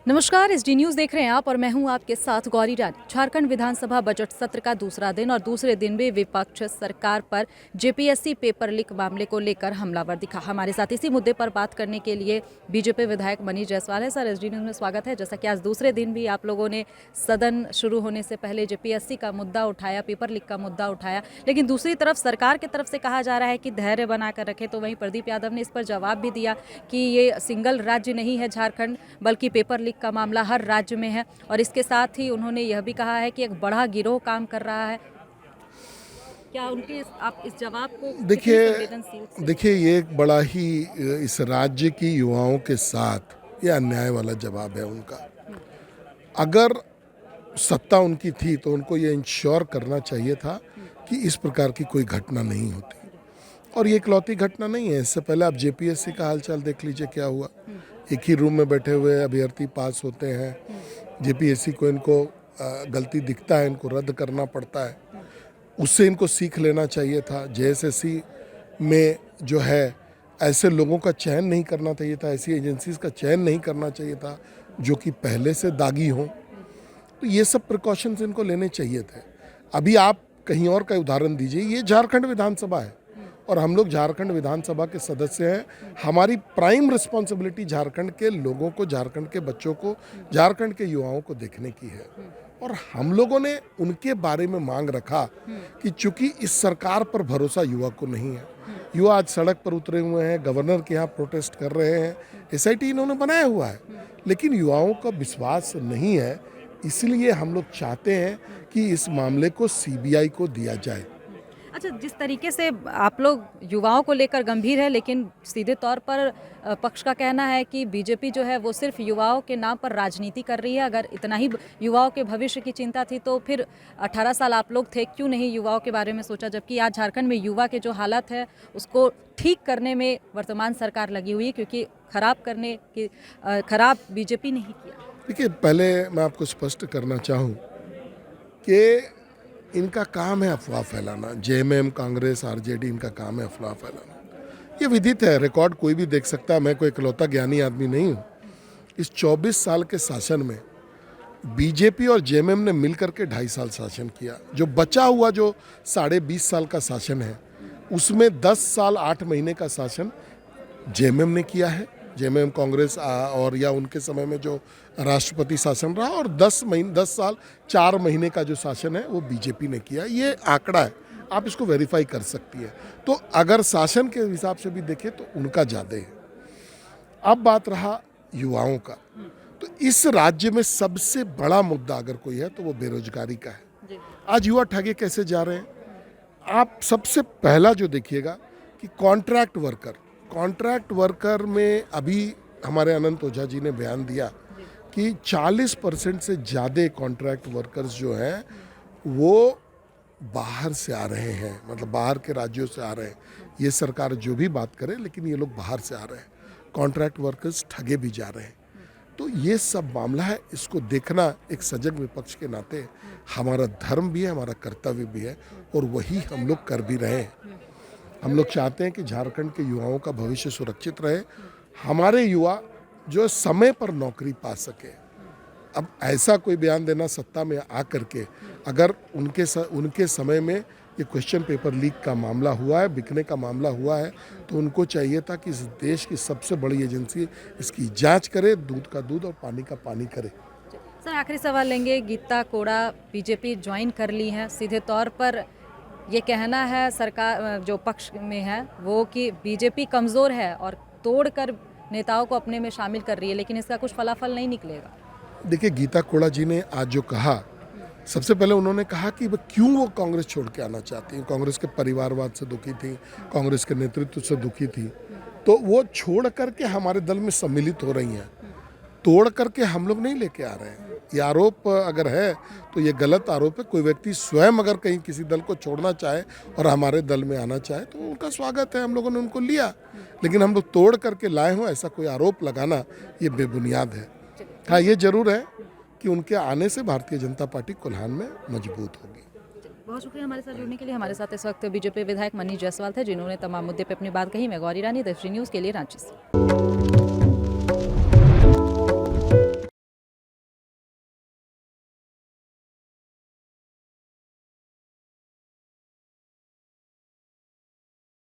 नमस्कार, SD news देख रहे हैं आप और मैं हूं आपके साथ गौरी रानी। झारखंड विधानसभा बजट सत्र का दूसरा दिन और दूसरे दिन भी विपक्ष सरकार पर जेपीएससी पेपर लीक मामले को लेकर हमलावर दिखा। हमारे साथ इसी मुद्दे पर बात करने के लिए बीजेपी विधायक मनीष जायसवाल है। सर, एसडी न्यूज़ में स्वागत है। जैसा कि आज दूसरे दिन भी आप लोगों ने सदन शुरू होने से पहले जेपीएससी का मुद्दा उठाया, पेपर लीक का मुद्दा उठाया, लेकिन दूसरी तरफ सरकार की तरफ से कहा जा रहा है कि धैर्य बनाकर रखें। तो वहीं प्रदीप यादव ने इस पर जवाब भी दिया कि ये सिंगल राज्य नहीं है झारखंड, बल्कि पेपर लीक का मामला हर राज्य में है। और इसके साथ ही उन्होंने यह भी कहा है कि एक बड़ा गिरोह काम कर रहा है। क्या उनके आप इस जवाब को देखिए ये एक बड़ा ही इस राज्य की युवाओं के साथ ये अन्याय वाला जवाब है उनका। अगर सत्ता उनकी थी तो उनको ये इंश्योर करना चाहिए था कि इस प्रकार की कोई घटना नहीं होती। और ये इकलौती घटना नहीं है। इससे पहले आप जेपीएससी का हालचाल देख लीजिए क्या हुआ। एक ही रूम में बैठे हुए अभ्यर्थी पास होते हैं, जेपीएससी को इनको गलती दिखता है, इनको रद्द करना पड़ता है। उससे इनको सीख लेना चाहिए था। जेएसएससी में जो है ऐसे लोगों का चयन नहीं करना चाहिए था, ऐसी एजेंसीज का चयन नहीं करना चाहिए था जो कि पहले से दागी हों। तो ये सब प्रिकॉशंस इनको लेने चाहिए थे। अभी आप कहीं और का उदाहरण दीजिए, ये झारखंड विधानसभा है और हम लोग झारखंड विधानसभा के सदस्य हैं। हमारी प्राइम रिस्पॉन्सिबिलिटी झारखंड के लोगों को, झारखंड के बच्चों को, झारखंड के युवाओं को देखने की है। और हम लोगों ने उनके बारे में मांग रखा कि चूंकि इस सरकार पर भरोसा युवा को नहीं है, युवा आज सड़क पर उतरे हुए हैं, गवर्नर के यहाँ प्रोटेस्ट कर रहे हैं, एसआईटी इन्होंने बनाया हुआ है, लेकिन युवाओं का विश्वास नहीं है। इसलिए हम लोग चाहते हैं कि इस मामले को सीबीआई को दिया जाए। अच्छा, जिस तरीके से आप लोग युवाओं को लेकर गंभीर है, लेकिन सीधे तौर पर पक्ष का कहना है कि बीजेपी जो है वो सिर्फ युवाओं के नाम पर राजनीति कर रही है। अगर इतना ही युवाओं के भविष्य की चिंता थी तो फिर 18 साल आप लोग थे, क्यों नहीं युवाओं के बारे में सोचा? जबकि आज झारखंड में युवा के जो हालत है उसको ठीक करने में वर्तमान सरकार लगी हुई है, क्योंकि खराब बीजेपी ने ही किया। देखिए, पहले मैं आपको स्पष्ट करना चाहूँ कि इनका काम है अफवाह फैलाना। जेएमएम, कांग्रेस, आरजेडी, इनका काम है अफवाह फैलाना। ये विदित है, रिकॉर्ड कोई भी देख सकता है। मैं कोई इकलौता ज्ञानी आदमी नहीं हूँ। इस 24 साल के शासन में बीजेपी और जेएमएम ने मिलकर के 2.5 साल शासन किया। जो बचा हुआ जो 20.5 साल का शासन है उसमें 10 साल 8 महीने का शासन जेएमएम ने किया है। जेएमएम, कांग्रेस और या उनके समय में जो राष्ट्रपति शासन रहा, और 10 साल 4 महीने का जो शासन है वो बीजेपी ने किया। ये आंकड़ा है, आप इसको वेरीफाई कर सकती है। तो अगर शासन के हिसाब से भी देखें तो उनका ज़्यादा है। अब बात रहा युवाओं का, तो इस राज्य में सबसे बड़ा मुद्दा अगर कोई है तो वो बेरोजगारी का है। आज युवा ठगे कैसे जा रहे हैं? आप सबसे पहला जो देखिएगा कि कॉन्ट्रैक्ट वर्कर में अभी हमारे अनंत ओझा जी ने बयान दिया कि 40% से ज़्यादा कॉन्ट्रैक्ट वर्कर्स जो हैं वो बाहर से आ रहे हैं, मतलब बाहर के राज्यों से आ रहे हैं। ये सरकार जो भी बात करे, लेकिन ये लोग बाहर से आ रहे हैं। कॉन्ट्रैक्ट वर्कर्स ठगे भी जा रहे हैं। तो ये सब मामला है, इसको देखना एक सजग विपक्ष के नाते हमारा धर्म भी है, हमारा कर्तव्य भी है, और वही हम लोग कर भी रहे हैं। हम लोग चाहते हैं कि झारखंड के युवाओं का भविष्य सुरक्षित रहे, हमारे युवा जो समय पर नौकरी पा सके। अब ऐसा कोई बयान देना सत्ता में आ करके, अगर उनके समय में ये क्वेश्चन पेपर लीक का मामला हुआ है, बिकने का मामला हुआ है, तो उनको चाहिए था कि इस देश की सबसे बड़ी एजेंसी इसकी जांच करे, दूध का दूध और पानी का पानी करे। सर, आखिरी सवाल लेंगे। गीता कोड़ा बीजेपी ज्वाइन कर ली है। सीधे तौर पर ये कहना है सरकार जो पक्ष में है वो कि बीजेपी कमज़ोर है और तोड़कर नेताओं को अपने में शामिल कर रही है, लेकिन इसका कुछ फलाफल नहीं निकलेगा। देखिए, गीता कोड़ा जी ने आज जो कहा, सबसे पहले उन्होंने कहा कि वो कांग्रेस छोड़ के आना चाहती हैं। कांग्रेस के परिवारवाद से दुखी थी, कांग्रेस के नेतृत्व से दुखी थी, तो वो छोड़ करके हमारे दल में सम्मिलित हो रही हैं। तोड़ करके हम लोग नहीं लेके आ रहे हैं। ये आरोप अगर है तो ये गलत आरोप है। कोई व्यक्ति स्वयं अगर कहीं किसी दल को छोड़ना चाहे और हमारे दल में आना चाहे तो उनका स्वागत है, हम लोगों ने उनको लिया। लेकिन हम लोग तोड़ करके लाए हों, ऐसा कोई आरोप लगाना ये बेबुनियाद है। हाँ, ये जरूर है कि उनके आने से भारतीय जनता पार्टी कोल्हान में मजबूत होगी। बहुत शुक्रिया हमारे साथ जुड़ने के लिए। हमारे साथ इस वक्त बीजेपी विधायक मनीष जायसवाल थे, जिन्होंने तमाम मुद्दे पर अपनी बात कही। मैं गौरी रानी, एसडी न्यूज़ के लिए रांची से।